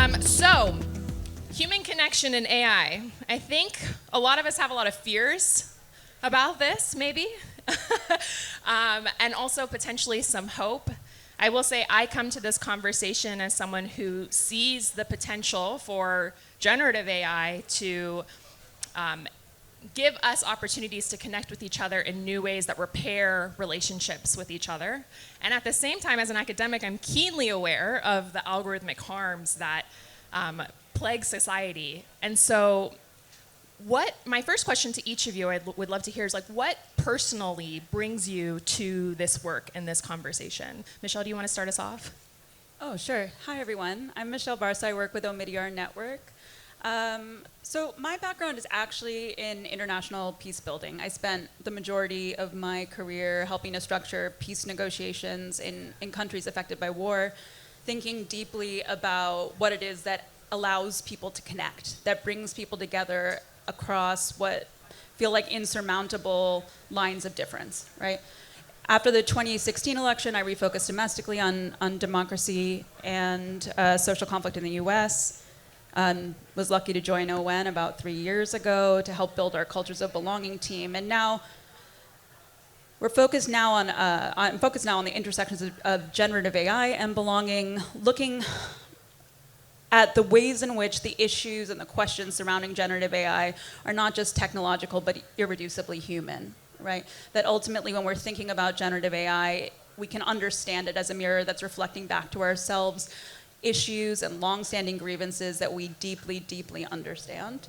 So, human connection and AI. I think a lot of us have a lot of fears about this, maybe, and also potentially some hope. I will say I come to this conversation as someone who sees the potential for generative AI to give us opportunities to connect with each other in new ways that repair relationships with each other. And at the same time, as an academic, I'm keenly aware of the algorithmic harms that plague society. And so my first question to each of you I would love to hear is, like, what personally brings you to this work and this conversation? Michelle, do you want to start us off? Oh, sure. Hi, everyone. I'm Michelle Barsa. I work with Omidyar Network. So my background is actually in international peace building. I spent the majority of my career helping to structure peace negotiations in countries affected by war, thinking deeply about what it is that allows people to connect, that brings people together across what feel like insurmountable lines of difference, right? After the 2016 election, I refocused domestically on democracy and social conflict in the US. Was lucky to join ON about 3 years ago to help build our Cultures of Belonging team. And now we're focused now on the intersections of generative AI and belonging, looking at the ways in which the issues and the questions surrounding generative AI are not just technological, but irreducibly human, right? That ultimately, when we're thinking about generative AI, we can understand it as a mirror that's reflecting back to ourselves issues and long-standing grievances that we deeply, deeply understand.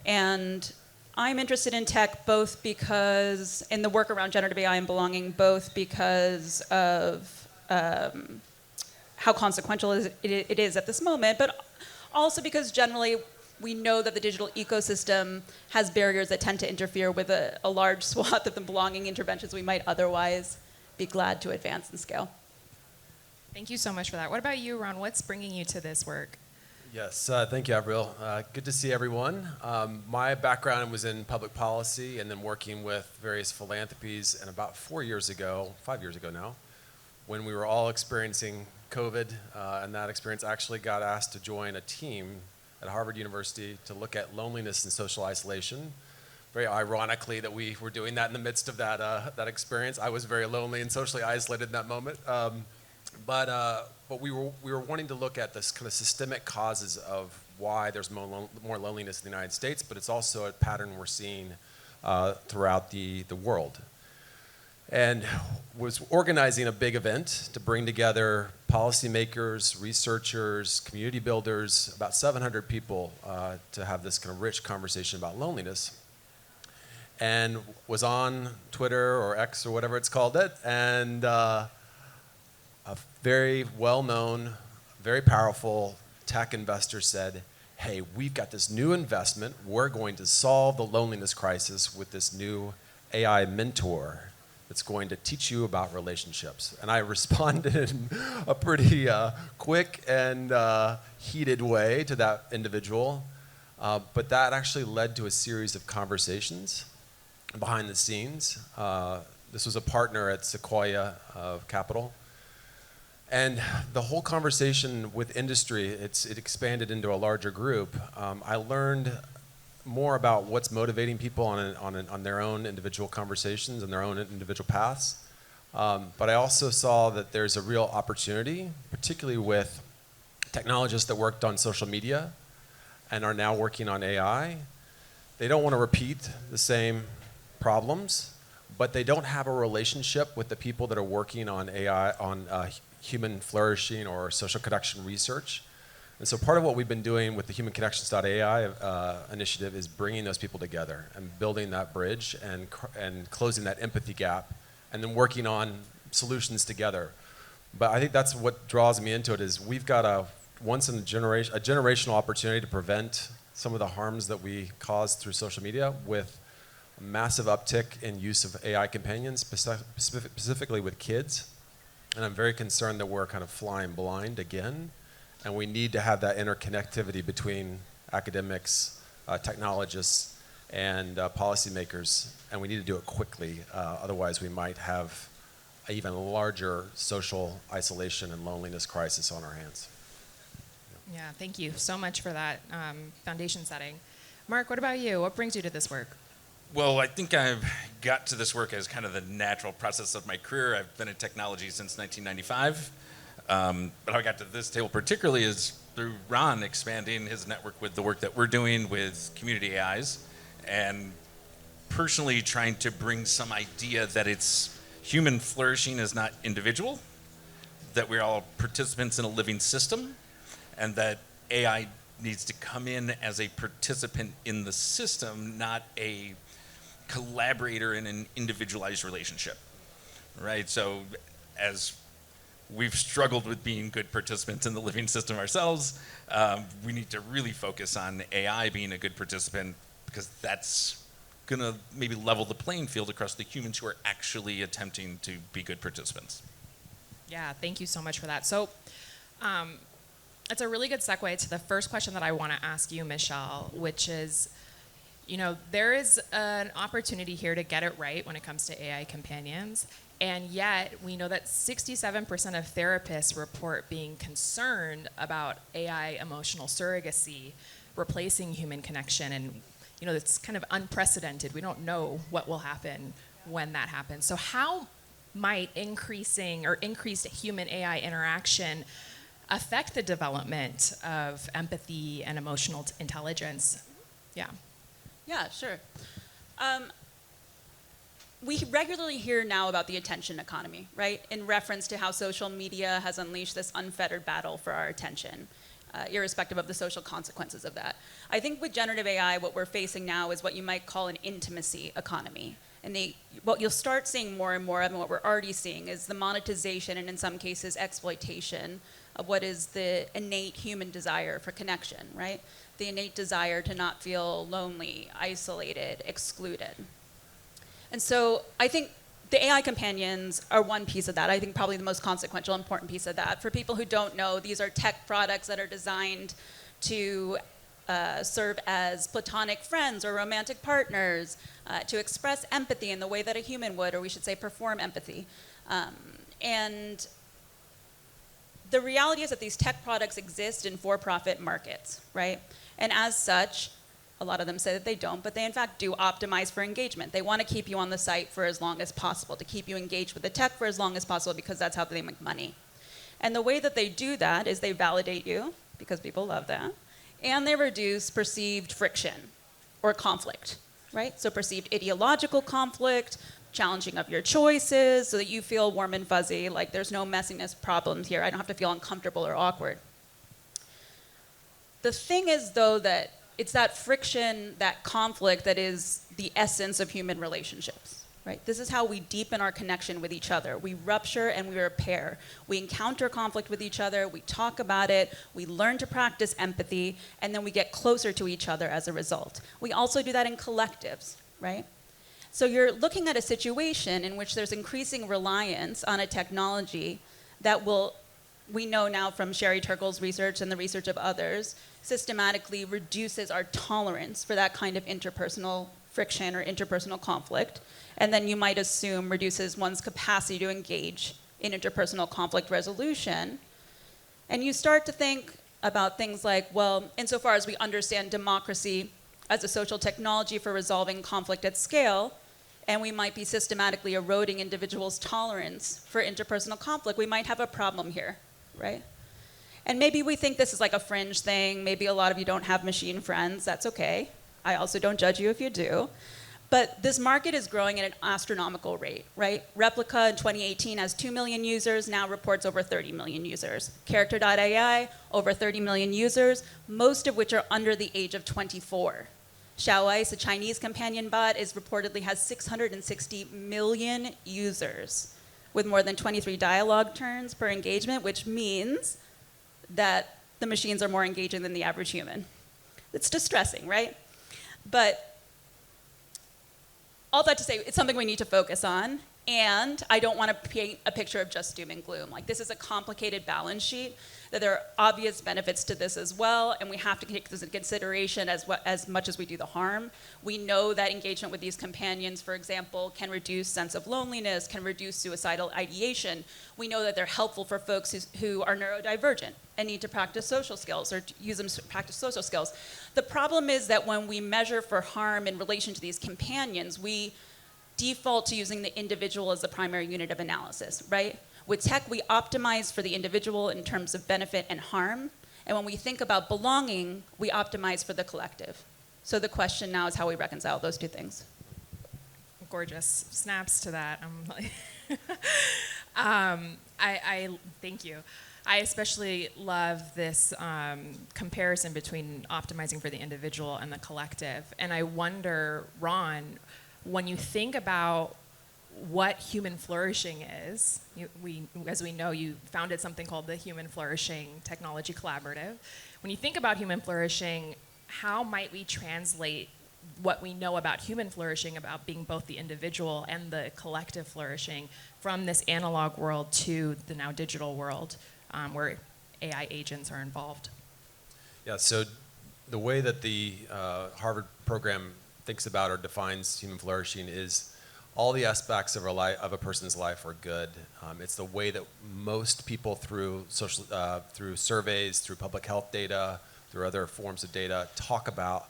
And I'm interested in tech both because, in the work around generative AI and belonging, both because of how consequential it is at this moment, but also because generally we know that the digital ecosystem has barriers that tend to interfere with a large swath of the belonging interventions we might otherwise be glad to advance and scale. Thank you so much for that. What about you, Ron? What's bringing you to this work? Yes, thank you, Avril. Good to see everyone. My background was in public policy and then working with various philanthropies. And about 5 years ago now, when we were all experiencing COVID, and that experience, actually got asked to join a team at Harvard University to look at loneliness and social isolation. Very ironically that we were doing that in the midst of that experience. I was very lonely and socially isolated in that moment. But we were wanting to look at this kind of systemic causes of why there's more loneliness in the United States, but it's also a pattern we're seeing throughout the world. And was organizing a big event to bring together policymakers, researchers, community builders, about 700 people to have this kind of rich conversation about loneliness. And was on Twitter or X or whatever it's called and a very well-known, very powerful tech investor said, hey, we've got this new investment. We're going to solve the loneliness crisis with this new AI mentor that's going to teach you about relationships. And I responded in a pretty quick and heated way to that individual. But that actually led to a series of conversations behind the scenes. This was a partner at Sequoia Capital. And the whole conversation with industry, it expanded into a larger group. I learned more about what's motivating people on their own individual conversations and their own individual paths. But I also saw that there's a real opportunity, particularly with technologists that worked on social media and are now working on AI. They don't want to repeat the same problems, but they don't have a relationship with the people that are working on AI, on human flourishing or social connection research. And so part of what we've been doing with the humanconnections.ai initiative is bringing those people together and building that bridge and closing that empathy gap and then working on solutions together. But I think that's what draws me into it is we've got a generational opportunity to prevent some of the harms that we cause through social media with a massive uptick in use of AI companions, specifically with kids. And I'm very concerned that we're kind of flying blind again. And we need to have that interconnectivity between academics, technologists, and policymakers. And we need to do it quickly. Otherwise, we might have an even larger social isolation and loneliness crisis on our hands. Yeah, thank you so much for that foundation setting. Mark, what about you? What brings you to this work? Well, I think I've got to this work as kind of the natural process of my career. I've been in technology since 1995. But how I got to this table particularly is through Ron expanding his network with the work that we're doing with community AIs, and personally trying to bring some idea that it's human flourishing is not individual, that we're all participants in a living system, and that AI needs to come in as a participant in the system, not a collaborator in an individualized relationship, right? So as we've struggled with being good participants in the living system ourselves, we need to really focus on AI being a good participant, because that's gonna maybe level the playing field across the humans who are actually attempting to be good participants. Yeah, thank you so much for that. So it's a really good segue to the first question that I want to ask you, Michelle, which is, you know, there is an opportunity here to get it right when it comes to AI companions, and yet we know that 67% of therapists report being concerned about AI emotional surrogacy replacing human connection, and you know, it's kind of unprecedented. We don't know what will happen when that happens. So how might increased human AI interaction affect the development of empathy and emotional intelligence? Yeah. Yeah, sure. We regularly hear now about the attention economy, right? In reference to how social media has unleashed this unfettered battle for our attention, irrespective of the social consequences of that. I think with generative AI, what we're facing now is what you might call an intimacy economy. And what you'll start seeing more and more of, and what we're already seeing, is the monetization and in some cases exploitation of what is the innate human desire for connection, right? The innate desire to not feel lonely, isolated, excluded. And so I think the AI companions are one piece of that. I think probably the most consequential, important piece of that. For people who don't know, these are tech products that are designed to serve as platonic friends or romantic partners, to express empathy in the way that a human would, or we should say perform empathy. And the reality is that these tech products exist in for-profit markets, right? And as such, a lot of them say that they don't, but they in fact do optimize for engagement. They want to keep you on the site for as long as possible, to keep you engaged with the tech for as long as possible, because that's how they make money. And the way that they do that is they validate you, because people love that, and they reduce perceived friction or conflict, right? So perceived ideological conflict, challenging of your choices, so that you feel warm and fuzzy, like there's no messiness problems here. I don't have to feel uncomfortable or awkward. The thing is, though, that it's that friction, that conflict, that is the essence of human relationships, right? This is how we deepen our connection with each other. We rupture and we repair. We encounter conflict with each other, we talk about it, we learn to practice empathy, and then we get closer to each other as a result. We also do that in collectives, right? So you're looking at a situation in which there's increasing reliance on a technology that will, we know now from Sherry Turkle's research and the research of others, systematically reduces our tolerance for that kind of interpersonal friction or interpersonal conflict, and then you might assume reduces one's capacity to engage in interpersonal conflict resolution. And you start to think about things like, well, insofar as we understand democracy as a social technology for resolving conflict at scale, and we might be systematically eroding individuals' tolerance for interpersonal conflict, we might have a problem here, right? And maybe we think this is like a fringe thing. Maybe a lot of you don't have machine friends. That's okay. I also don't judge you if you do. But this market is growing at an astronomical rate, right? Replica in 2018 has 2 million users, now reports over 30 million users. Character.ai, over 30 million users, most of which are under the age of 24. Xiaoice, a Chinese companion bot, reportedly has 660 million users with more than 23 dialogue turns per engagement, which means that the machines are more engaging than the average human. It's distressing, right? But all that to say, it's something we need to focus on. And I don't want to paint a picture of just doom and gloom. Like, this is a complicated balance sheet, that there are obvious benefits to this as well, and we have to take this into consideration as much as we do the harm. We know that engagement with these companions, for example, can reduce sense of loneliness, can reduce suicidal ideation. We know that they're helpful for folks who are neurodivergent and need to practice social skills or use them to practice social skills. The problem is that when we measure for harm in relation to these companions, we default to using the individual as the primary unit of analysis, right? With tech, we optimize for the individual in terms of benefit and harm. And when we think about belonging, we optimize for the collective. So the question now is how we reconcile those two things. Gorgeous snaps to that. I thank you. I especially love this comparison between optimizing for the individual and the collective. And I wonder, Ron, when you think about what human flourishing is, as we know, you founded something called the Human Flourishing Technology Collaborative. When you think about human flourishing, how might we translate what we know about human flourishing, about being both the individual and the collective flourishing, from this analog world to the now digital world, where AI agents are involved? Yeah, so the way that the Harvard program thinks about or defines human flourishing is all the aspects of a person's life are good. It's the way that most people through surveys, through public health data, through other forms of data, talk about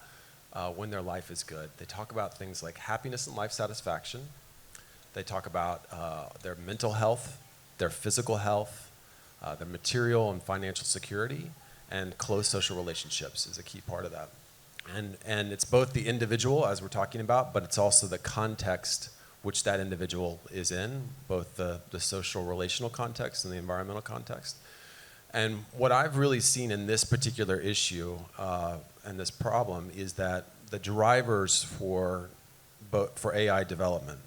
when their life is good. They talk about things like happiness and life satisfaction. They talk about their mental health, their physical health, their material and financial security, and close social relationships is a key part of that. And it's both the individual, as we're talking about, but it's also the context which that individual is in, both the social relational context and the environmental context. And what I've really seen in this particular issue and this problem is that the drivers for AI development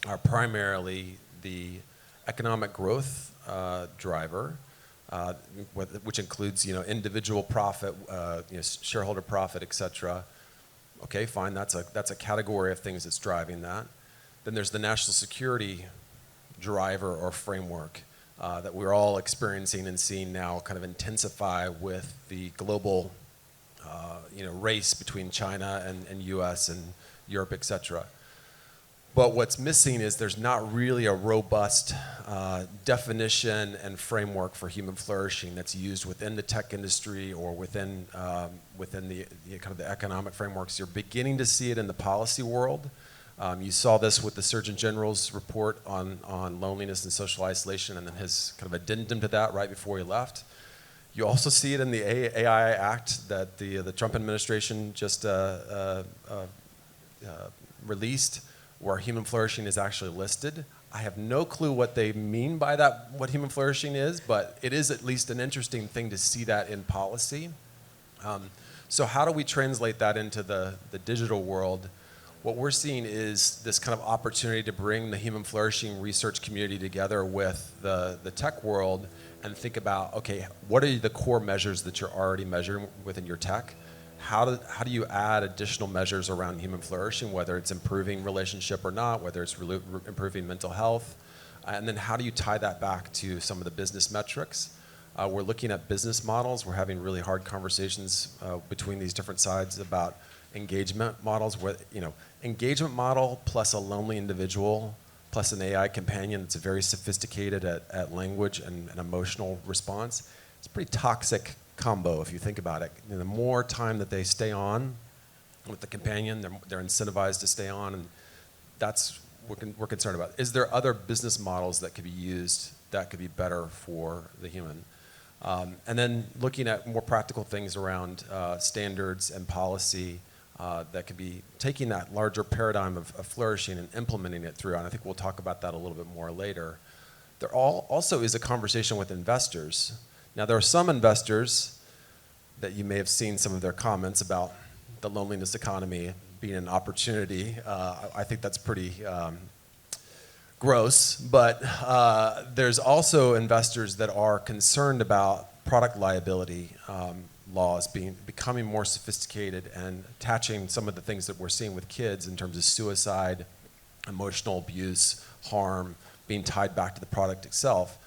are primarily the economic growth driver, which includes, individual profit, shareholder profit, et cetera. Okay, fine. That's a category of things that's driving that. Then there's the national security driver or framework that we're all experiencing and seeing now kind of intensify with the global, race between China and U.S. and Europe, et cetera. But what's missing is there's not really a robust definition and framework for human flourishing that's used within the tech industry or within the kind of the economic frameworks. You're beginning to see it in the policy world. You saw this with the Surgeon General's report on loneliness and social isolation, and then his kind of addendum to that right before he left. You also see it in the AI Act that the Trump administration just released, where human flourishing is actually listed. I have no clue what they mean by that, what human flourishing is, but it is at least an interesting thing to see that in policy. So how do we translate that into the digital world? What we're seeing is this kind of opportunity to bring the human flourishing research community together with the tech world and think about, okay, what are the core measures that you're already measuring within your tech? How do you add additional measures around human flourishing, whether it's improving relationship or not, whether it's improving mental health, and then how do you tie that back to some of the business metrics? We're looking at business models. We're having really hard conversations between these different sides about engagement models, where engagement model plus a lonely individual plus an AI companion that's very sophisticated at language and emotional response. It's a pretty toxic combo if you think about it. The more time that they stay on with the companion, they're incentivized to stay on, and that's what we're concerned about. Is there other business models that could be used that could be better for the human? And then looking at more practical things around standards and policy that could be taking that larger paradigm of flourishing and implementing it through, and I think we'll talk about that a little bit more later. There also is a conversation with investors. Now, there are some investors that you may have seen some of their comments about the loneliness economy being an opportunity. I think that's pretty gross, but there's also investors that are concerned about product liability laws becoming more sophisticated and attaching some of the things that we're seeing with kids in terms of suicide, emotional abuse, harm being tied back to the product itself.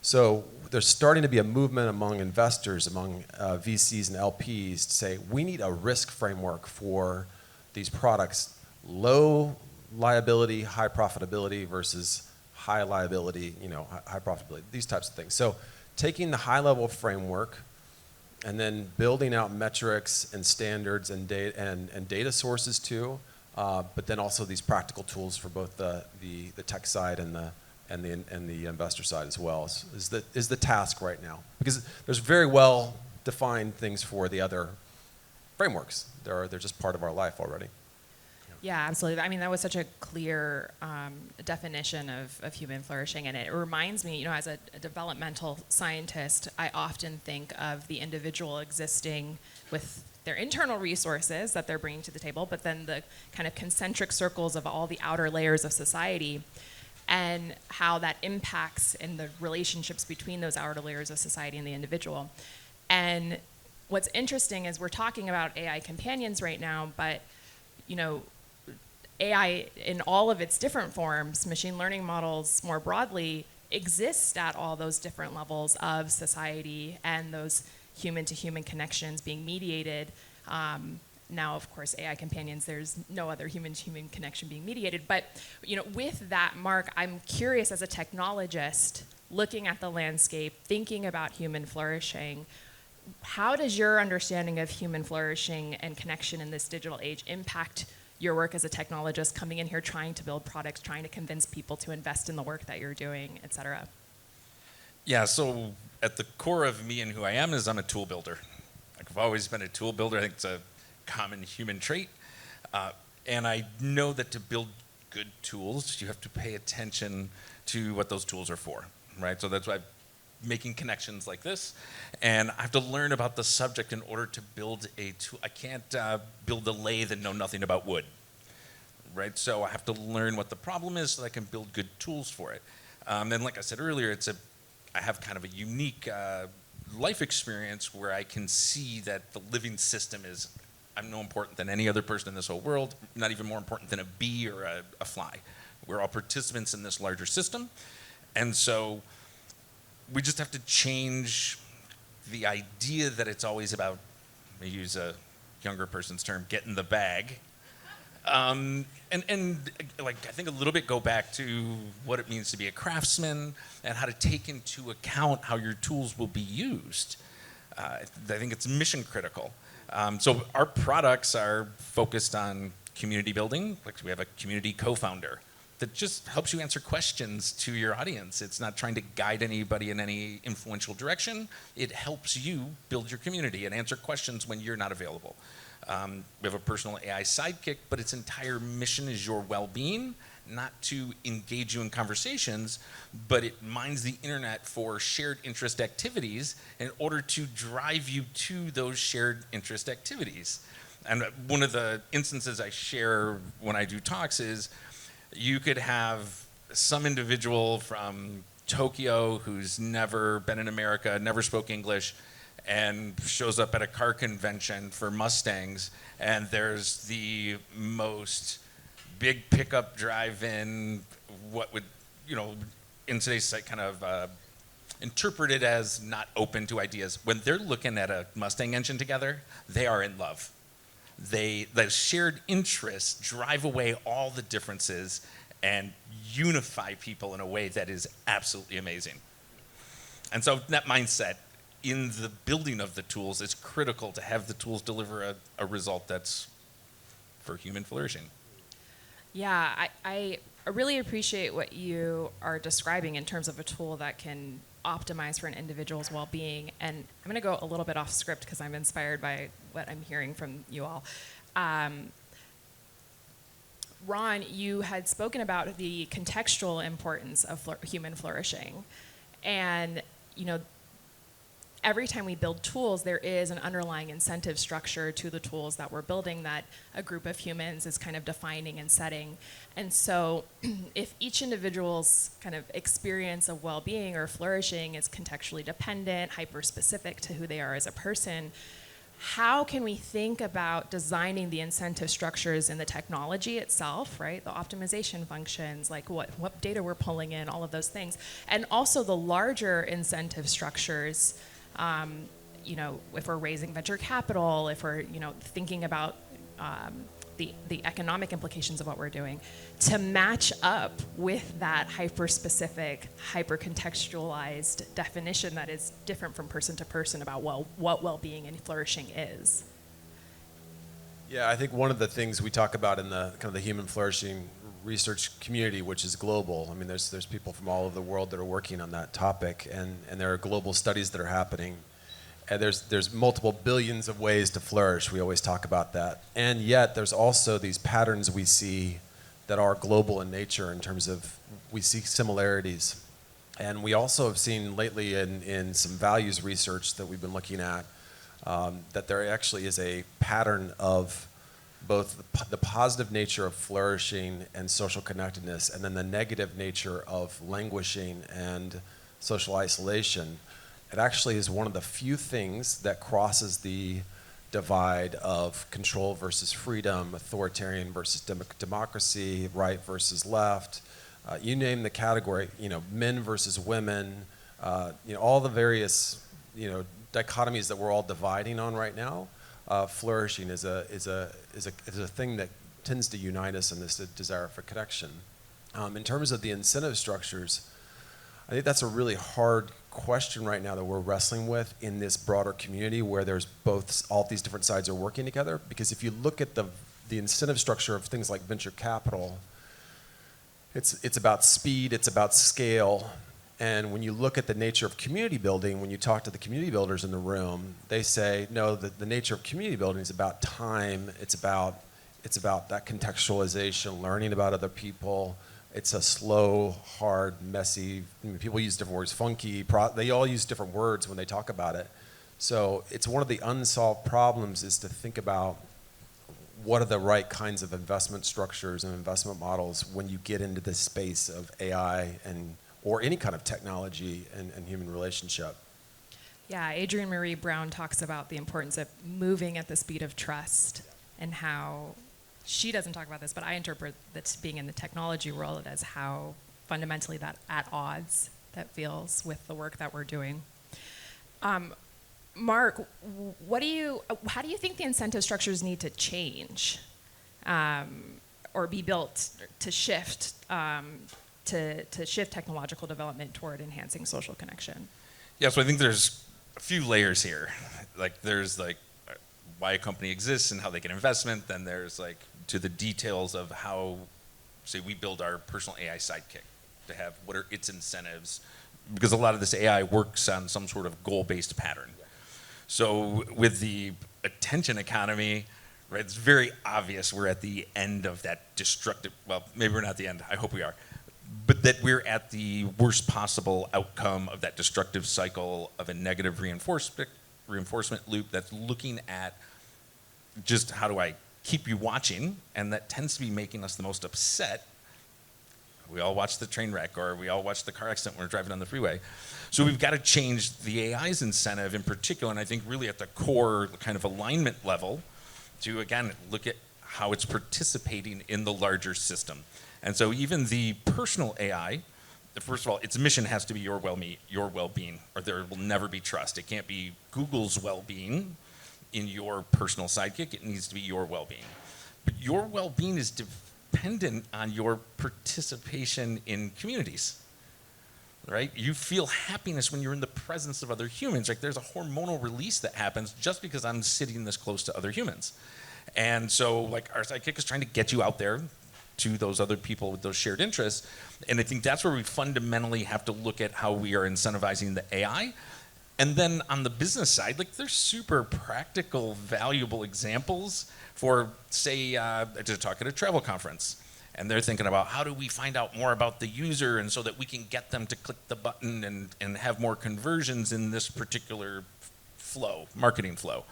So there's starting to be a movement among investors, among VCs and LPs to say, we need a risk framework for these products, low liability, high profitability versus high liability, high profitability, these types of things. So taking the high level framework and then building out metrics and standards and data sources too, but then also these practical tools for both the tech side and the investor side as well is the task right now. Because there's very well defined things for the other frameworks. They're just part of our life already. Yeah, absolutely. I mean, that was such a clear definition of human flourishing, and it reminds me, as a developmental scientist, I often think of the individual existing with their internal resources that they're bringing to the table, but then the kind of concentric circles of all the outer layers of society, and how that impacts in the relationships between those outer layers of society and the individual. And what's interesting is we're talking about AI companions right now, but AI in all of its different forms, machine learning models more broadly, exist at all those different levels of society and those human-to-human connections being mediated. Now, of course, AI companions, there's no other human-to-human connection being mediated. But with that, Mark, I'm curious as a technologist, looking at the landscape, thinking about human flourishing, how does your understanding of human flourishing and connection in this digital age impact your work as a technologist coming in here trying to build products, trying to convince people to invest in the work that you're doing, et cetera? Yeah, so at the core of me and who I am is I'm a tool builder. I've always been a tool builder. I think it's a common human trait. And I know that to build good tools, you have to pay attention to what those tools are for, right? So that's why I'm making connections like this. And I have to learn about the subject in order to build a tool. I can't build a lathe and know nothing about wood, right? So I have to learn what the problem is so that I can build good tools for it. And like I said earlier, I have kind of a unique life experience where I can see that the living system is, I'm no important than any other person in this whole world, not even more important than a bee or a fly. We're all participants in this larger system. And so we just have to change the idea that it's always about, I use a younger person's term, getting the bag. And like I think a little bit go back to what it means to be a craftsman and how to take into account how your tools will be used. I think it's mission critical. So our products are focused on community building. Like we have a community co-founder that just helps you answer questions to your audience. It's not trying to guide anybody in any influential direction. It helps you build your community and answer questions when you're not available. We have a personal AI sidekick, but its entire mission is your well-being, not to engage you in conversations, but it mines the internet for shared interest activities in order to drive you to those shared interest activities. And one of the instances I share when I do talks is you could have some individual from Tokyo who's never been in America, never spoke English, and shows up at a car convention for Mustangs, and there's the most big pickup drive-in, what would, in today's site kind of interpreted as not open to ideas. When they're looking at a Mustang engine together, they are in love. The shared interests drive away all the differences and unify people in a way that is absolutely amazing. And so that mindset in the building of the tools is critical to have the tools deliver a result that's for human flourishing. Yeah, I really appreciate what you are describing in terms of a tool that can optimize for an individual's well-being. And I'm going to go a little bit off script because I'm inspired by what I'm hearing from you all. Ron, you had spoken about the contextual importance of human flourishing. And, every time we build tools, there is an underlying incentive structure to the tools that we're building that a group of humans is kind of defining and setting. And so if each individual's kind of experience of well-being or flourishing is contextually dependent, hyper-specific to who they are as a person, how can we think about designing the incentive structures in the technology itself, right? The optimization functions, like what data we're pulling in, all of those things. And also the larger incentive structures, if we're raising venture capital, if we're, thinking about the economic implications of what we're doing, to match up with that hyper-specific, hyper-contextualized definition that is different from person to person about what well-being and flourishing is. Yeah, I think one of the things we talk about in the kind of the human flourishing research community, which is global. I mean, there's people from all over the world that are working on that topic, and there are global studies that are happening. And there's multiple billions of ways to flourish. We always talk about that. And yet there's also these patterns we see that are global in nature in terms of we see similarities. And we also have seen lately in some values research that we've been looking at that there actually is a pattern of both the positive nature of flourishing and social connectedness, and then the negative nature of languishing and social isolation. It actually is one of the few things that crosses the divide of control versus freedom, authoritarian versus democracy, right versus left. You name the category, men versus women, all the various, dichotomies that we're all dividing on right now. Flourishing is a thing that tends to unite us in this desire for connection. In terms of the incentive structures, I think that's a really hard question right now that we're wrestling with in this broader community where there's all these different sides are working together. Because if you look at the incentive structure of things like venture capital, it's about speed, it's about scale. And when you look at the nature of community building, when you talk to the community builders in the room, they say, no, the nature of community building is about time, it's about that contextualization, learning about other people. It's a slow, hard, messy, people use different words, funky, they all use different words when they talk about it. So it's one of the unsolved problems is to think about what are the right kinds of investment structures and investment models when you get into this space of AI or any kind of technology and human relationship. Yeah, Adrienne Marie Brown talks about the importance of moving at the speed of trust and how she doesn't talk about this, but I interpret that being in the technology world as how fundamentally that at odds that feels with the work that we're doing. Mark, how do you think the incentive structures need to change or be built to shift technological development toward enhancing social connection? Yeah, so I think there's a few layers here. There's why a company exists and how they get investment. Then there's to the details of how, say, we build our personal AI sidekick to have what are its incentives, because a lot of this AI works on some sort of goal-based pattern. So with the attention economy, right, it's very obvious we're at the end of that destructive, well, maybe we're not at the end, I hope we are, but that we're at the worst possible outcome of that destructive cycle of a negative reinforcement loop that's looking at just how do I keep you watching, and that tends to be making us the most upset. We all watch the train wreck, or we all watch the car accident when we're driving on the freeway. So we've got to change the AI's incentive in particular, and I think really at the core kind of alignment level to, again, look at how it's participating in the larger system. And so even the personal AI, first of all, its mission has to be your well-being, or there will never be trust. It can't be Google's well-being in your personal sidekick. It needs to be your well-being. But your well-being is dependent on your participation in communities, right? You feel happiness when you're in the presence of other humans. There's a hormonal release that happens just because I'm sitting this close to other humans. And so our sidekick is trying to get you out there to those other people with those shared interests. And I think that's where we fundamentally have to look at how we are incentivizing the AI. And then on the business side, there's super practical, valuable examples for, say, I did a talk at a travel conference, and they're thinking about how do we find out more about the user and so that we can get them to click the button and have more conversions in this particular flow, marketing flow.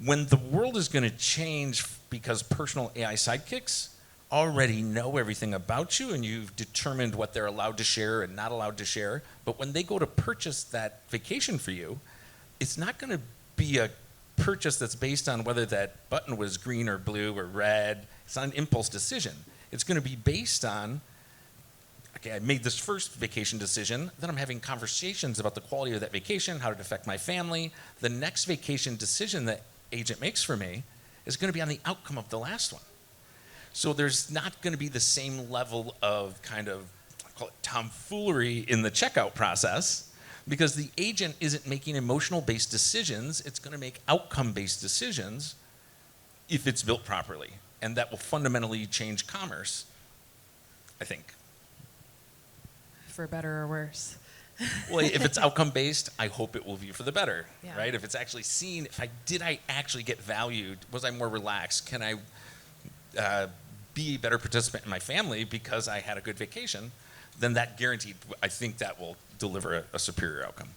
When the world is going to change because personal AI sidekicks already know everything about you and you've determined what they're allowed to share and not allowed to share, but when they go to purchase that vacation for you, it's not going to be a purchase that's based on whether that button was green or blue or red. It's not an impulse decision. It's going to be based on, okay, I made this first vacation decision, then I'm having conversations about the quality of that vacation, how it affect my family. The next vacation decision that agent makes for me is going to be on the outcome of the last one. So there's not going to be the same level of kind of, I call it tomfoolery in the checkout process, because the agent isn't making emotional-based decisions. It's going to make outcome-based decisions if it's built properly. And that will fundamentally change commerce, I think. For better or worse. Well, if it's outcome-based, I hope it will be for the better, Yeah. right? If it's actually seen, did I actually get valued? Was I more relaxed? Can I be a better participant in my family because I had a good vacation? Then that guaranteed, I think that will deliver a superior outcome.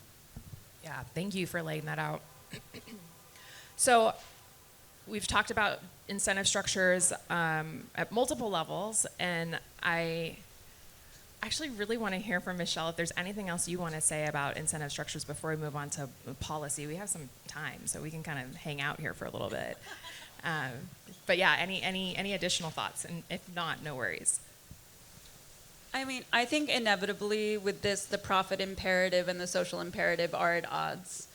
Yeah, thank you for laying that out. So we've talked about incentive structures at multiple levels, and I actually really want to hear from Michelle if there's anything else you want to say about incentive structures before we move on to policy. We have some time, so we can kind of hang out here for a little bit. But yeah, any additional thoughts? And if not, no worries. I mean, I think inevitably with this, the profit imperative and the social imperative are at odds.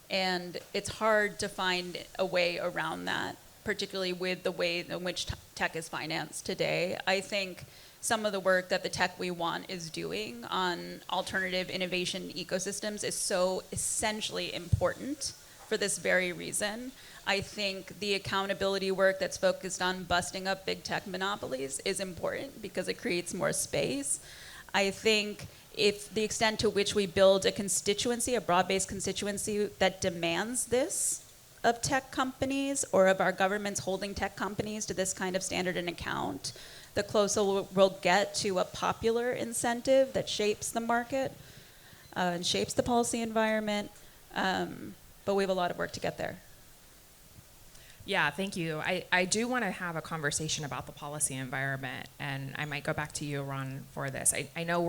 And it's hard to find a way around that, particularly with the way in which tech is financed today. I think some of the work that the Tech We Want is doing on alternative innovation ecosystems is so essentially important for this very reason. I think the accountability work that's focused on busting up big tech monopolies is important because it creates more space. I think if the extent to which we build a constituency, a broad-based constituency that demands this of tech companies or of our governments holding tech companies to this kind of standard and account, the closer we'll get to a popular incentive that shapes the market and shapes the policy environment. But we have a lot of work to get there. Yeah, thank you. I do want to have a conversation about the policy environment, and I might go back to you, Ron, for this. I know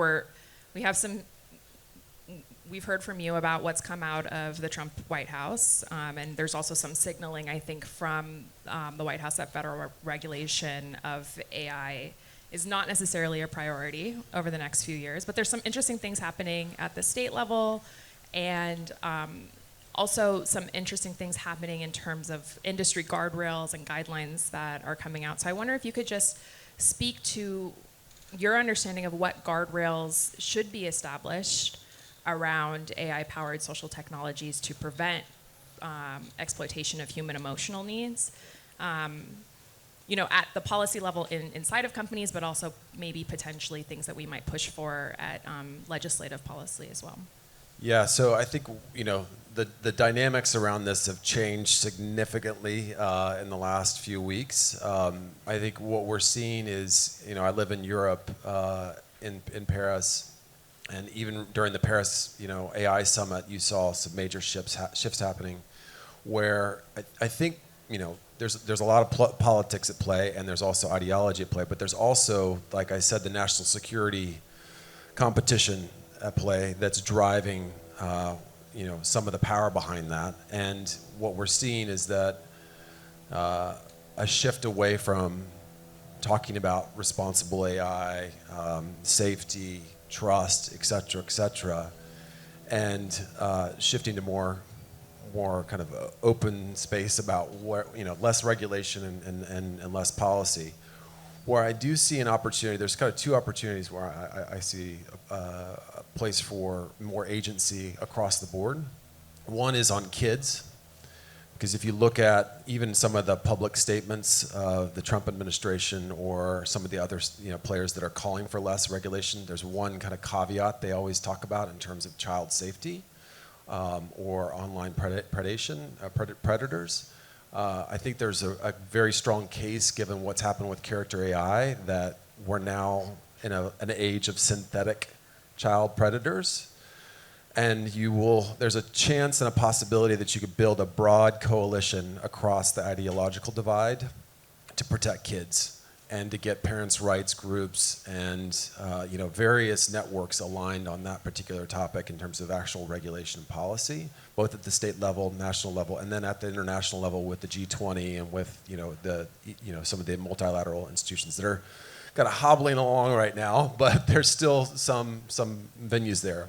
we've heard from you about what's come out of the Trump White House, and there's also some signaling, I think, from the White House that federal regulation of AI is not necessarily a priority over the next few years, but there's some interesting things happening at the state level, and also some interesting things happening in terms of industry guardrails and guidelines that are coming out. So I wonder if you could just speak to your understanding of what guardrails should be established around AI-powered social technologies to prevent exploitation of human emotional needs, at the policy level inside of companies, but also maybe potentially things that we might push for at legislative policy as well. Yeah, so I think, the dynamics around this have changed significantly in the last few weeks. I think what we're seeing is, I live in Europe, in Paris, and even during the Paris, AI summit, you saw some major shifts happening, where I think, there's a lot of politics at play, and there's also ideology at play, but there's also, like I said, the national security competition at play that's driving some of the power behind that. And what we're seeing is that a shift away from talking about responsible AI, safety, trust, et cetera, and shifting to more kind of open space about where, less regulation and less policy. Where I do see an opportunity, there's kind of two opportunities where I see a place for more agency across the board. One is on kids, because if you look at even some of the public statements of the Trump administration or some of the other players that are calling for less regulation, there's one kind of caveat they always talk about in terms of child safety or online predators. I think there's a very strong case, given what's happened with character AI, that we're now in an age of synthetic child predators. And there's a chance and a possibility that you could build a broad coalition across the ideological divide to protect kids and to get parents' rights groups and various networks aligned on that particular topic in terms of actual regulation and policy, both at the state level, national level, and then at the international level with the G20 and with some of the multilateral institutions that are kind of hobbling along right now, but there's still some venues there.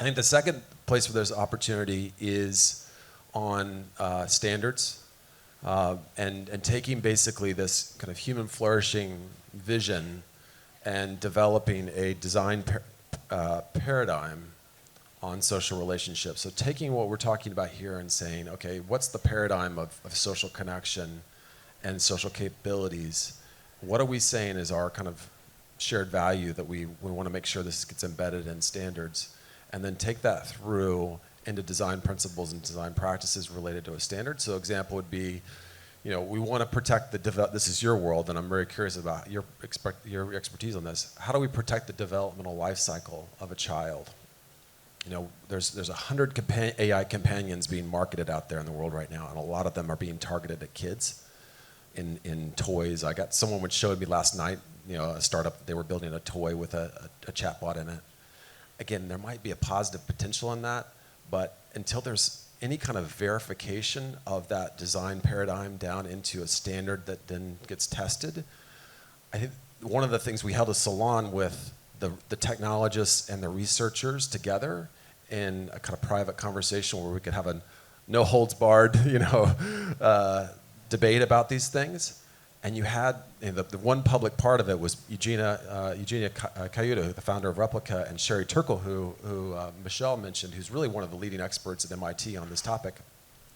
I think the second place where there's opportunity is on standards. And taking basically this kind of human flourishing vision and developing a design paradigm on social relationships. So taking what we're talking about here and saying, okay, what's the paradigm of social connection and social capabilities? What are we saying is our kind of shared value that we want to make sure this gets embedded in standards? And then take that through into design principles and design practices related to a standard. So example would be, we want to protect this is your world, and I'm very curious about your expertise on this. How do we protect the developmental life cycle of a child? There's 100 AI companions being marketed out there in the world right now, and a lot of them are being targeted at kids in toys. I got someone which showed me last night, a startup, they were building a toy with a chatbot in it. Again, there might be a positive potential in that, but until there's any kind of verification of that design paradigm down into a standard that then gets tested, I think one of the things we held a salon with the technologists and the researchers together in a kind of private conversation where we could have a no holds barred, debate about these things. And you had the one public part of it was Eugenia Cayuta, the founder of Replica, and Sherry Turkle, who Michelle mentioned, who's really one of the leading experts at MIT on this topic.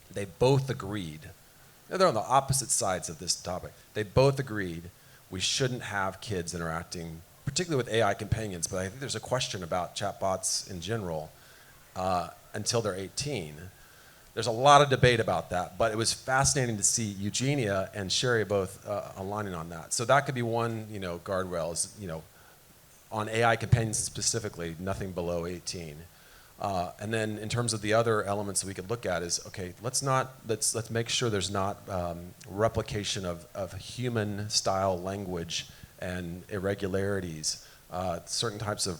They both agreed. They're on the opposite sides of this topic. They both agreed we shouldn't have kids interacting, particularly with AI companions, but I think there's a question about chatbots in general until they're 18. There's a lot of debate about that, but it was fascinating to see Eugenia and Sherry both aligning on that. So that could be one, guardrail is, on AI companions specifically, nothing below 18. And then in terms of the other elements that we could look at is, okay, let's make sure there's not replication of human style language and irregularities, certain types of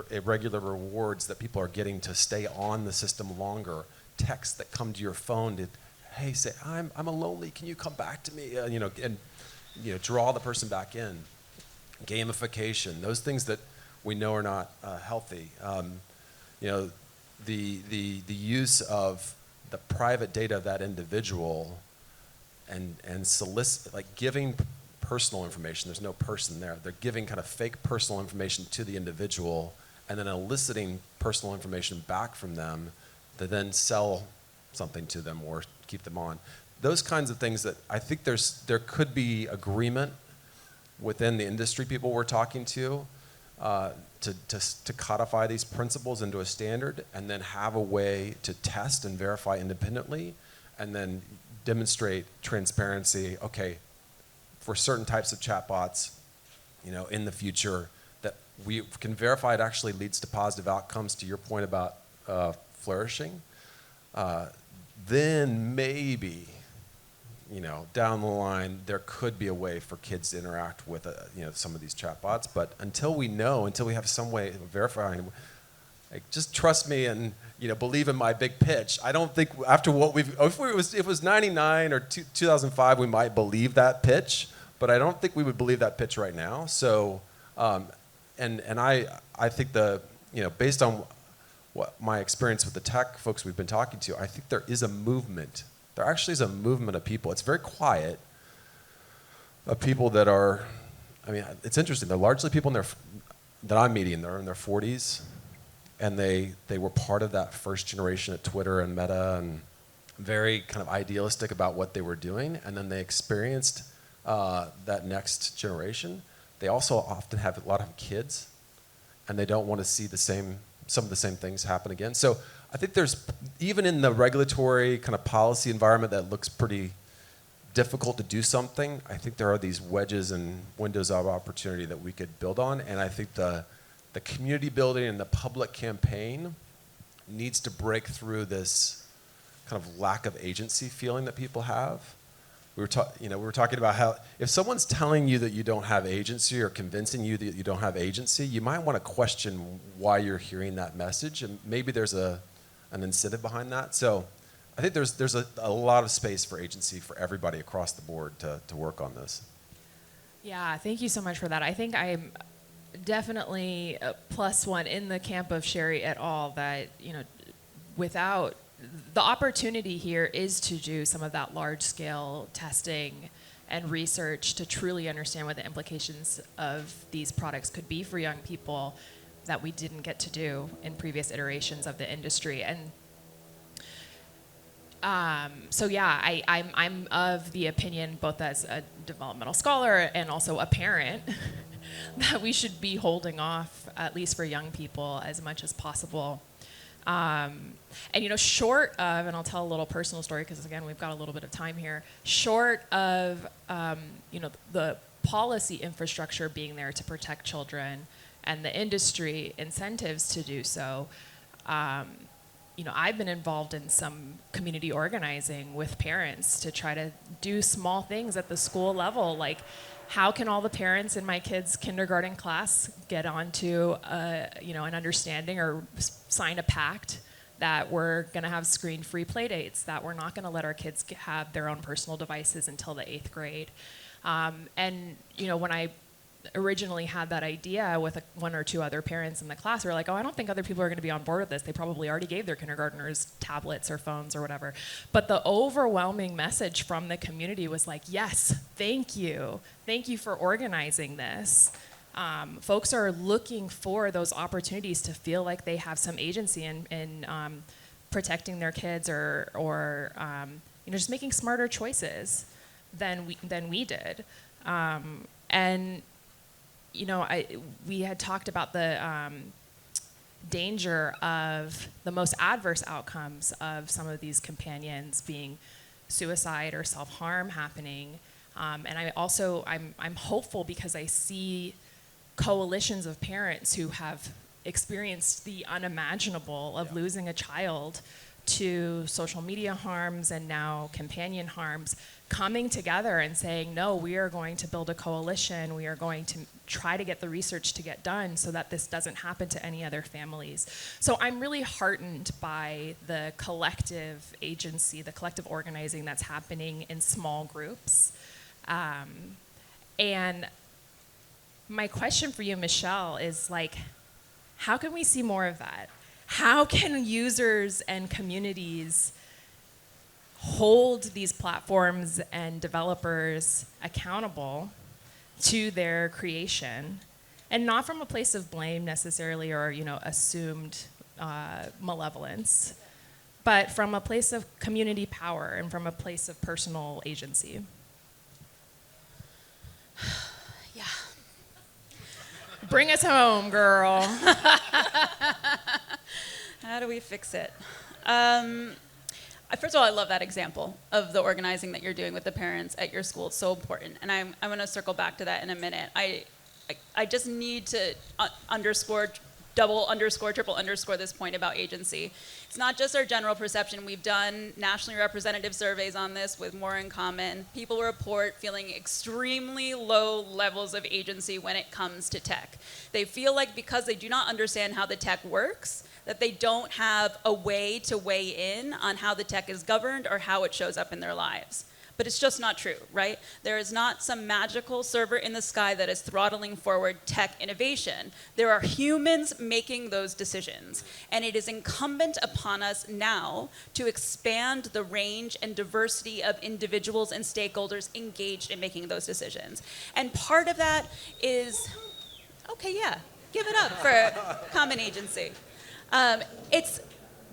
irregular rewards that people are getting to stay on the system longer. Texts that come to your phone to, hey, say, I'm lonely, can you come back to me? And draw the person back in. Gamification, those things that we know are not healthy. The use of the private data of that individual and solicit, like giving personal information. There's no person there. They're giving kind of fake personal information to the individual and then eliciting personal information back from them to then sell something to them or keep them on. Those kinds of things that I think there could be agreement within the industry people we're talking to codify these principles into a standard and then have a way to test and verify independently and then demonstrate transparency, okay, for certain types of chatbots, in the future that we can verify it actually leads to positive outcomes, to your point about flourishing, then maybe, down the line, there could be a way for kids to interact with, some of these chatbots. But until we have some way of verifying, just trust me and, believe in my big pitch. I don't think after what if it was 99 or 2005, we might believe that pitch, but I don't think we would believe that pitch right now. So, and I think based on what my experience with the tech folks we've been talking to, I think there is a movement. There actually is a movement of people. It's very quiet, of people that are, it's interesting. They're largely people that I'm meeting. They're in their 40s, and they were part of that first generation at Twitter and Meta, and very kind of idealistic about what they were doing. And then they experienced that next generation. They also often have a lot of kids, and they don't want to see some of the same things happen again. So I think there's, even in the regulatory kind of policy environment that looks pretty difficult to do something, I think there are these wedges and windows of opportunity that we could build on. And I think the community building and the public campaign needs to break through this kind of lack of agency feeling that people have we were talking about how if someone's telling you that you don't have agency or convincing you that you don't have agency, you might want to question why you're hearing that message, and maybe there's an incentive behind that. So I think there's a lot of space for agency for everybody across the board to work on this. Yeah, thank you so much for that. I think I'm definitely a +1 in the camp of Sherry et al. That, without the opportunity here is to do some of that large-scale testing and research to truly understand what the implications of these products could be for young people that we didn't get to do in previous iterations of the industry. And so yeah, I'm of the opinion, both as a developmental scholar and also a parent, that we should be holding off, at least for young people, as much as possible. And short of, and I'll tell a little personal story because again we've got a little bit of time here. Short of, the policy infrastructure being there to protect children and the industry incentives to do so. I've been involved in some community organizing with parents to try to do small things at the school level, like how can all the parents in my kids' kindergarten class get onto an understanding or sign a pact that we're going to have screen-free play dates, that we're not going to let our kids have their own personal devices until the 8th grade. When I originally had that idea with one or two other parents in the class, we were like, oh, I don't think other people are going to be on board with this. They probably already gave their kindergartners tablets or phones or whatever. But the overwhelming message from the community was like, yes, thank you. Thank you for organizing this. Folks are looking for those opportunities to feel like they have some agency in protecting their kids or just making smarter choices than we did. We had talked about the danger of the most adverse outcomes of some of these companions being suicide or self-harm happening. And I'm hopeful because I see coalitions of parents who have experienced the unimaginable of losing a child to social media harms and now companion harms, coming together and saying, no, we are going to build a coalition. We are going to try to get the research to get done so that this doesn't happen to any other families. So I'm really heartened by the collective agency, the collective organizing that's happening in small groups. And my question for you, Michelle, is like, how can we see more of that? How can users and communities hold these platforms and developers accountable to their creation, and not from a place of blame necessarily or assumed malevolence, but from a place of community power and from a place of personal agency? Yeah. Bring us home, girl. How do we fix it? First of all, I love that example of the organizing that you're doing with the parents at your school. It's so important. And I'm going to circle back to that in a minute. I just need to double underscore, triple underscore this point about agency. It's not just our general perception. We've done nationally representative surveys on this with More in Common. People report feeling extremely low levels of agency when it comes to tech. They feel like because they do not understand how the tech works, that they don't have a way to weigh in on how the tech is governed or how it shows up in their lives. But it's just not true, right? There is not some magical server in the sky that is throttling forward tech innovation. There are humans making those decisions. And it is incumbent upon us now to expand the range and diversity of individuals and stakeholders engaged in making those decisions. And part of that is, okay, yeah, give it up for common agency.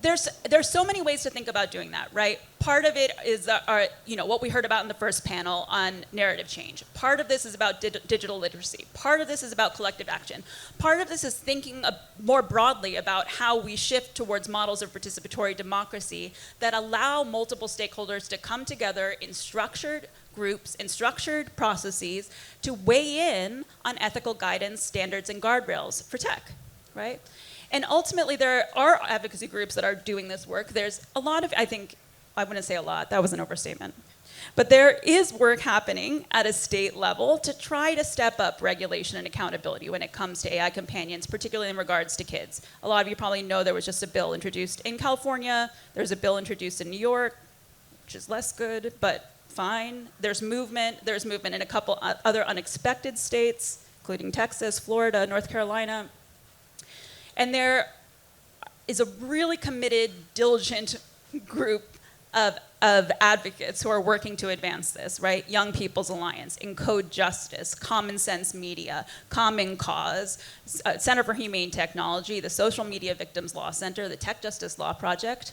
There's so many ways to think about doing that, right? Part of it is what we heard about in the first panel on narrative change. Part of this is about digital literacy. Part of this is about collective action. Part of this is thinking more broadly about how we shift towards models of participatory democracy that allow multiple stakeholders to come together in structured groups and structured processes to weigh in on ethical guidance, standards, and guardrails for tech, right? And ultimately, there are advocacy groups that are doing this work. There's a lot of, I wouldn't say a lot, that was an overstatement. But there is work happening at a state level to try to step up regulation and accountability when it comes to AI companions, particularly in regards to kids. A lot of you probably know there was just a bill introduced in California. There's a bill introduced in New York, which is less good, but fine. There's movement in a couple other unexpected states, including Texas, Florida, North Carolina. And there is a really committed, diligent group of advocates who are working to advance this, right? Young People's Alliance, Encode Justice, Common Sense Media, Common Cause, Center for Humane Technology, the Social Media Victims Law Center, the Tech Justice Law Project.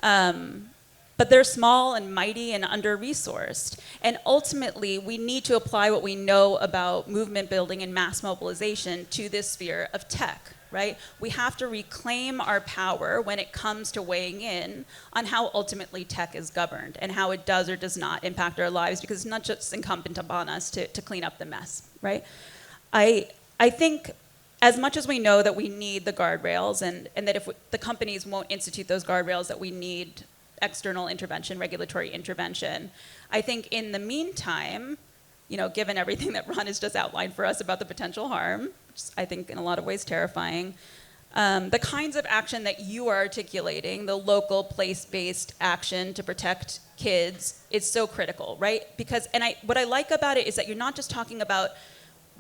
But they're small and mighty and under-resourced. And ultimately, we need to apply what we know about movement building and mass mobilization to this sphere of tech, right? We have to reclaim our power when it comes to weighing in on how ultimately tech is governed and how it does or does not impact our lives, because it's not just incumbent upon us to clean up the mess, right? I think as much as we know that we need the guardrails and that if the companies won't institute those guardrails, that we need external intervention, regulatory intervention. I think in the meantime, given everything that Ron has just outlined for us about the potential harm, which is, I think in a lot of ways terrifying, the kinds of action that you are articulating, the local place-based action to protect kids, is so critical, right? Because, what I like about it is that you're not just talking about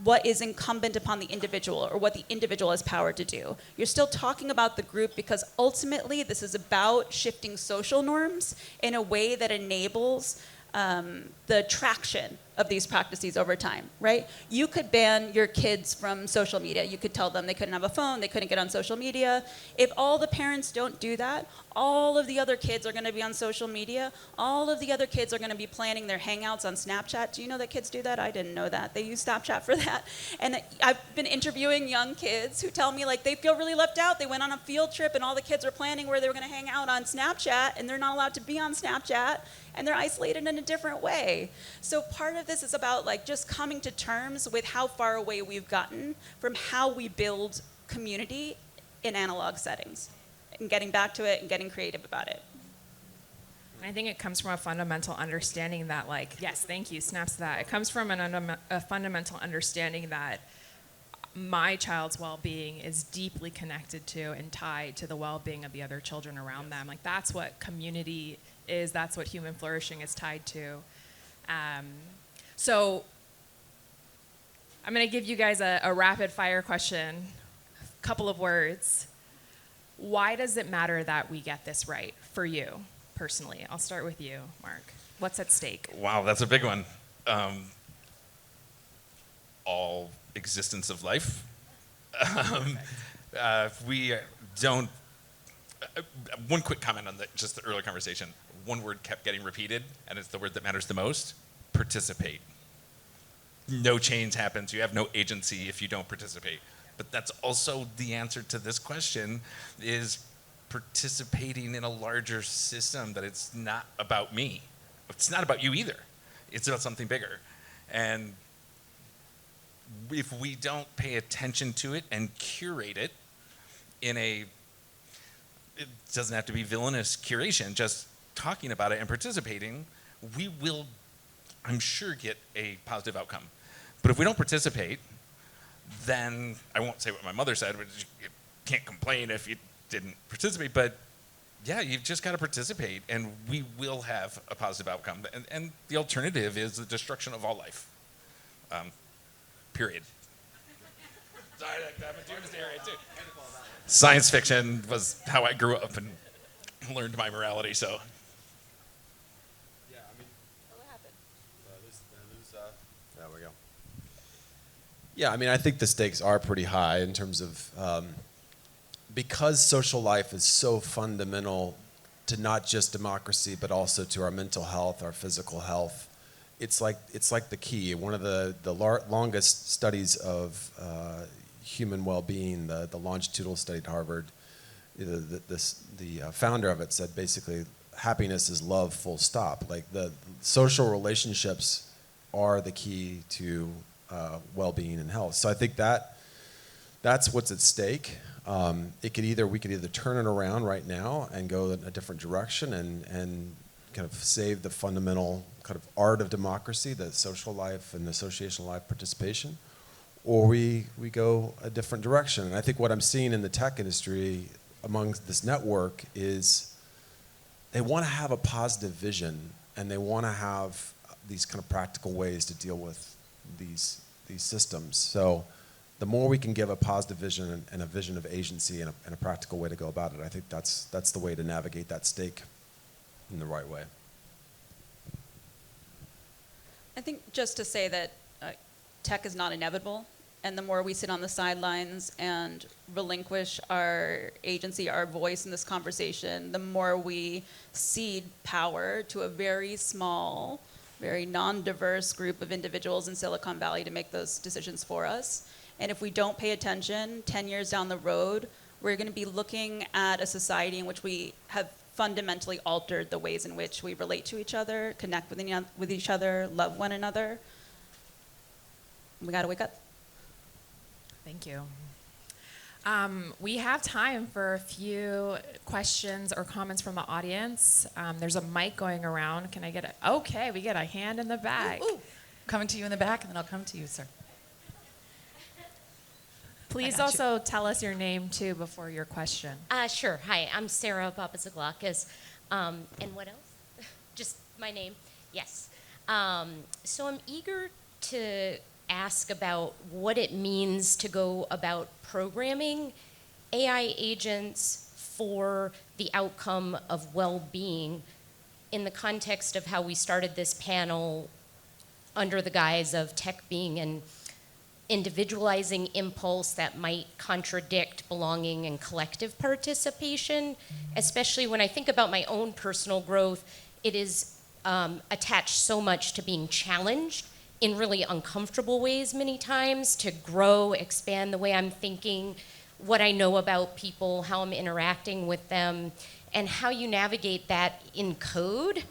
what is incumbent upon the individual or what the individual has power to do. You're still talking about the group, because ultimately this is about shifting social norms in a way that enables the traction of these practices over time, right? You could ban your kids from social media. You could tell them they couldn't have a phone, they couldn't get on social media. If all the parents don't do that, all of the other kids are going to be on social media. All of the other kids are going to be planning their hangouts on Snapchat. Do you know that kids do that? I didn't know that. They use Snapchat for that. And I've been interviewing young kids who tell me like they feel really left out. They went on a field trip and all the kids were planning where they were going to hang out on Snapchat, and they're not allowed to be on Snapchat, and they're isolated in a different way. So part of this is about like just coming to terms with how far away we've gotten from how we build community in analog settings, and getting back to it and getting creative about it. I think it comes from a fundamental understanding that, like, yes, thank you, snaps to that. It comes from a fundamental understanding that my child's well-being is deeply connected to and tied to the well-being of the other children around them. Like, that's what community is. That's what human flourishing is tied to. So I'm going to give you guys a rapid-fire question, a couple of words. Why does it matter that we get this right for you personally? I'll start with you, Mark. What's at stake? Wow, that's a big one. All existence of life. We don't. One quick comment on just the earlier conversation. One word kept getting repeated, and it's the word that matters the most: participate. No change happens. You have no agency if you don't participate. But that's also the answer to this question, is participating in a larger system, that it's not about me. It's not about you either. It's about something bigger. And if we don't pay attention to it and curate it it doesn't have to be villainous curation, just talking about it and participating, we will, I'm sure, get a positive outcome. But if we don't participate, then I won't say what my mother said, which you can't complain if you didn't participate, but yeah, you've just got to participate, and we will have a positive outcome. And the alternative is the destruction of all life. Period. Sorry, I'm a doomsday right too. Science fiction was how I grew up and learned my morality, so. Yeah, I mean, What happened? There we go. Yeah, I mean, I think the stakes are pretty high in terms of, because social life is so fundamental to not just democracy, but also to our mental health, our physical health. It's like the key. One of the longest studies of human well-being, the longitudinal study at Harvard, the founder of it said basically, happiness is love, full stop. Like, the social relationships are the key to well-being and health. So I think that's what's at stake. We could either turn it around right now and go in a different direction and kind of save the fundamental kind of art of democracy, the social life and the associational life participation, or we go a different direction. And I think what I'm seeing in the tech industry among this network is they want to have a positive vision, and they want to have these kind of practical ways to deal with these systems. So the more we can give a positive vision and a vision of agency and a practical way to go about it, I think that's the way to navigate that stake in the right way. I think just to say that tech is not inevitable, and the more we sit on the sidelines and relinquish our agency, our voice in this conversation, the more we cede power to a very small, very non-diverse group of individuals in Silicon Valley to make those decisions for us. And if we don't pay attention, 10 years down the road, we're going to be looking at a society in which we have fundamentally altered the ways in which we relate to each other, connect with each other, love one another. We got to wake up. Thank you. We have time for a few questions or comments from the audience. There's a mic going around. Can I get it? Okay, we get a hand in the back. Ooh. Coming to you in the back, and then I'll come to you, sir. Please also tell us your name, too, before your question. Sure. Hi, I'm Sarah Papazaglakis. And what else? Just my name? Yes. So I'm eager to ask about what it means to go about programming AI agents for the outcome of well-being in the context of how we started this panel under the guise of tech being an individualizing impulse that might contradict belonging and collective participation, especially when I think about my own personal growth. It is attached so much to being challenged in really uncomfortable ways many times, to grow, expand the way I'm thinking, what I know about people, how I'm interacting with them, and how you navigate that in code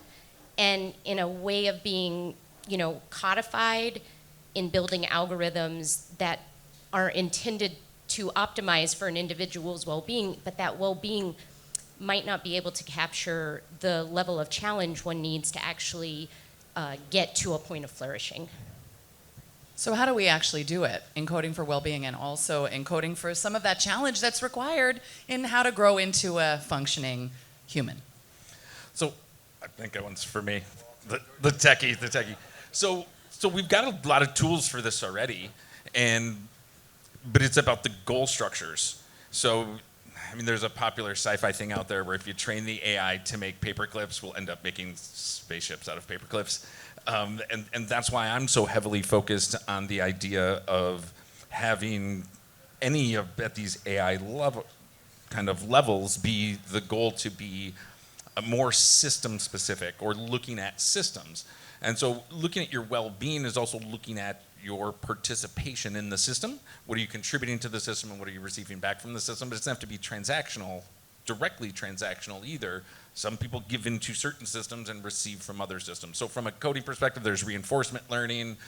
and in a way of being, codified in building algorithms that are intended to optimize for an individual's well-being, but that well-being might not be able to capture the level of challenge one needs to actually get to a point of flourishing. So how do we actually do it? Encoding for well-being and also encoding for some of that challenge that's required in how to grow into a functioning human. So I think that one's for me, the techie. So we've got a lot of tools for this already, but it's about the goal structures. So, there's a popular sci-fi thing out there where if you train the AI to make paper clips, we'll end up making spaceships out of paper clips. And that's why I'm so heavily focused on the idea of having any of these AI levels be the goal to be more system specific or looking at systems. And so looking at your well-being is also looking at your participation in the system. What are you contributing to the system and what are you receiving back from the system? But it doesn't have to be directly transactional either. Some people give into certain systems and receive from other systems. So from a coding perspective, there's reinforcement learning.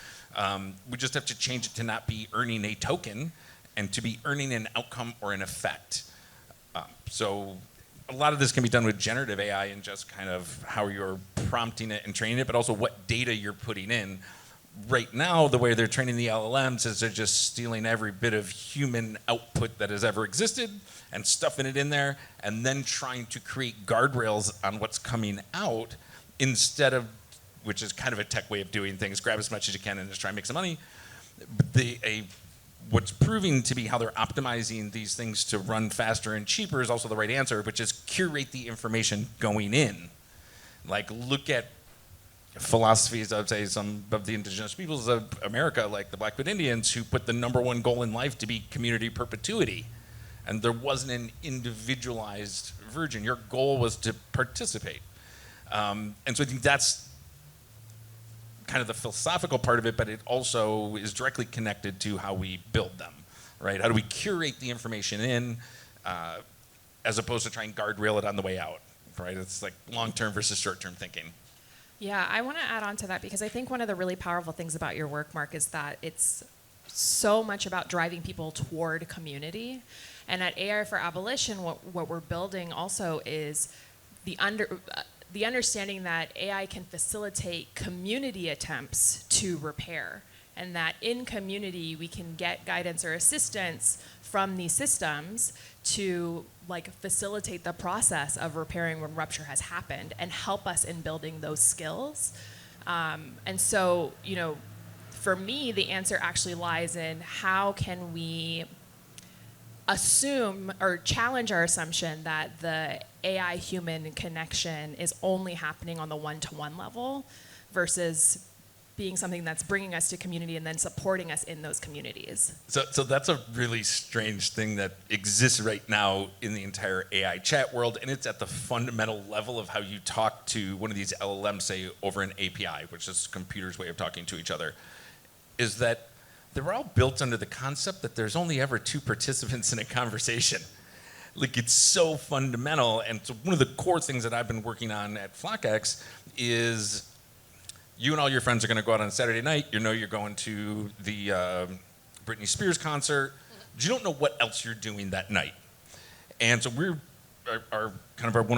We just have to change it to not be earning a token and to be earning an outcome or an effect. So a lot of this can be done with generative AI and just kind of how you're prompting it and training it, but also what data you're putting in. Right now, the way they're training the LLMs is they're just stealing every bit of human output that has ever existed and stuffing it in there and then trying to create guardrails on what's coming out instead of, which is kind of a tech way of doing things, grab as much as you can and just try and make some money. But what's proving to be how they're optimizing these things to run faster and cheaper is also the right answer, which is curate the information going in. Like, look at philosophies, I would say, some of the indigenous peoples of America, like the Blackfoot Indians, who put the number one goal in life to be community perpetuity. And there wasn't an individualized version. Your goal was to participate. And so I think that's kind of the philosophical part of it, but it also is directly connected to how we build them, right? How do we curate the information in as opposed to try and guardrail it on the way out, right? It's like long-term versus short-term thinking. Yeah, I want to add on to that because I think one of the really powerful things about your work, Mark, is that it's so much about driving people toward community. And at AI for Abolition, what we're building also is the understanding that AI can facilitate community attempts to repair, and that in community we can get guidance or assistance from these systems to like facilitate the process of repairing when rupture has happened and help us in building those skills. And so, you know, for me, the answer actually lies in how can we assume or challenge our assumption that the AI human connection is only happening on the one-to-one level versus being something that's bringing us to community and then supporting us in those communities. So that's a really strange thing that exists right now in the entire AI chat world, and it's at the fundamental level of how you talk to one of these LLMs, say, over an API, which is a computer's way of talking to each other, is that they were all built under the concept that there's only ever two participants in a conversation. Like, it's so fundamental, and so one of the core things that I've been working on at FlockX is you and all your friends are going to go out on Saturday night. You know you're going to the Britney Spears concert. You don't know what else you're doing that night. And so one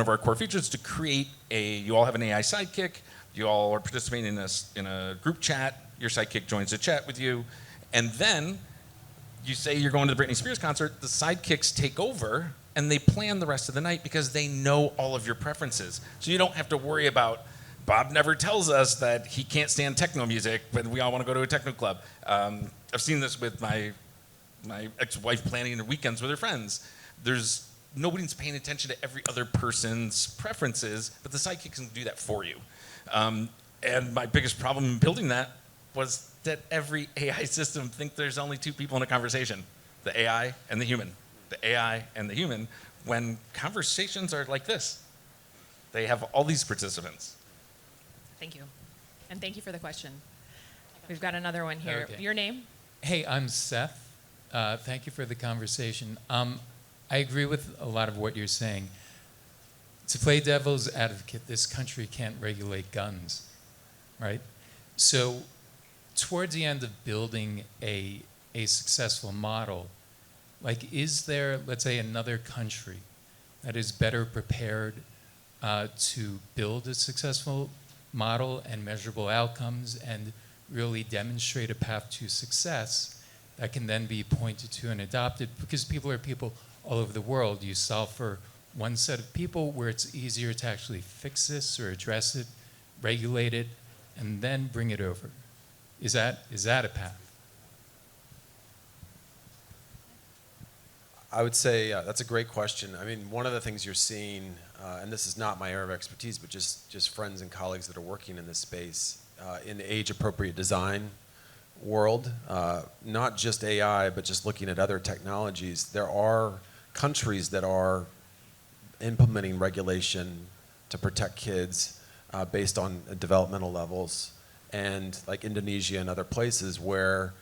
of our core features is to create you all have an AI sidekick. You all are participating in a group chat. Your sidekick joins the chat with you. And then you say you're going to the Britney Spears concert. The sidekicks take over and they plan the rest of the night because they know all of your preferences. So you don't have to worry about Bob never tells us that he can't stand techno music, but we all want to go to a techno club. I've seen this with my ex-wife planning her weekends with her friends. Nobody's paying attention to every other person's preferences, but the sidekick can do that for you. And my biggest problem in building that was that every AI system thinks there's only two people in a conversation, the AI and the human. The AI and the human, when conversations are like this. They have all these participants. Thank you. And thank you for the question. We've got another one here. Okay. Your name? Hey, I'm Seth. Thank you for the conversation. I agree with a lot of what you're saying. To play devil's advocate, this country can't regulate guns, right? So towards the end of building a successful model, like, is there, let's say, another country that is better prepared to build a successful model and measurable outcomes and really demonstrate a path to success that can then be pointed to and adopted? Because people are people all over the world. You solve for one set of people where it's easier to actually fix this or address it, regulate it, and then bring it over. Is that a path? I would say that's a great question. I mean, one of the things you're seeing, and this is not my area of expertise, but just friends and colleagues that are working in this space, in the age-appropriate design world, not just AI, but just looking at other technologies, there are countries that are implementing regulation to protect kids based on developmental levels, and like Indonesia and other places where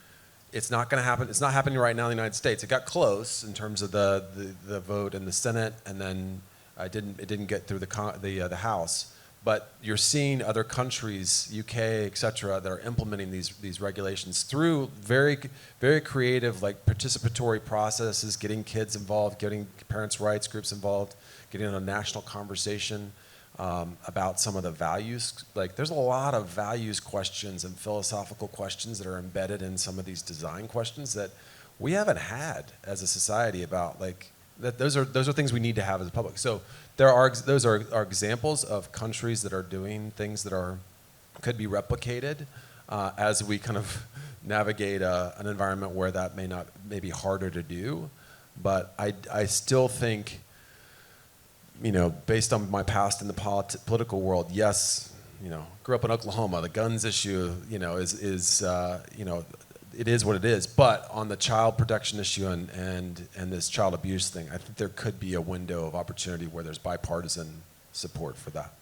it's not going to happen. It's not happening right now in the United States. It got close in terms of the vote in the Senate, and then it didn't get through the House. But you're seeing other countries, UK, et cetera, that are implementing these regulations through very, very creative, like, participatory processes, getting kids involved, getting parents' rights groups involved, getting in a national conversation about some of the values. Like, there's a lot of values questions and philosophical questions that are embedded in some of these design questions that we haven't had as a society about, like, that those are things we need to have as a public. So those are examples of countries that are doing things that could be replicated as we kind of navigate an environment where that may be harder to do. But I still think, you know, based on my past in the political world, yes, you know, grew up in Oklahoma, the guns issue, you know, is you know, it is what it is. But on the child protection issue and this child abuse thing, I think there could be a window of opportunity where there's bipartisan support for that.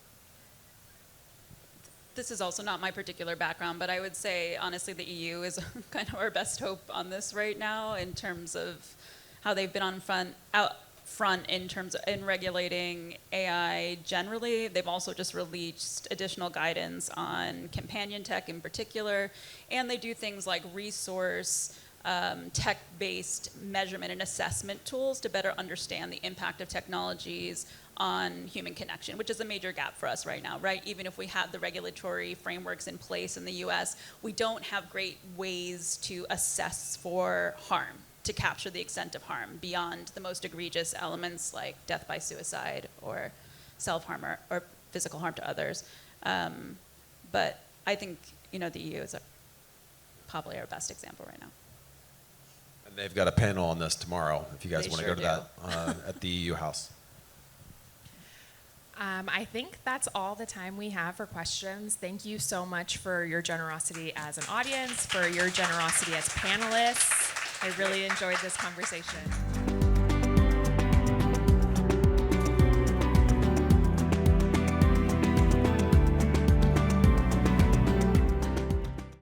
This is also not my particular background, but I would say, honestly, the EU is kind of our best hope on this right now in terms of how they've been out front in regulating AI generally. They've also just released additional guidance on companion tech in particular, and they do things like resource tech-based measurement and assessment tools to better understand the impact of technologies on human connection, which is a major gap for us right now, right? Even if we have the regulatory frameworks in place in the US, we don't have great ways to assess for harm, to capture the extent of harm beyond the most egregious elements like death by suicide or self-harm or physical harm to others. But I think, the EU is probably our best example right now. And they've got a panel on this tomorrow, if you guys They want to sure go to that, at the EU House. I think that's all the time we have for questions. Thank you so much for your generosity as an audience, for your generosity as panelists. I really enjoyed this conversation.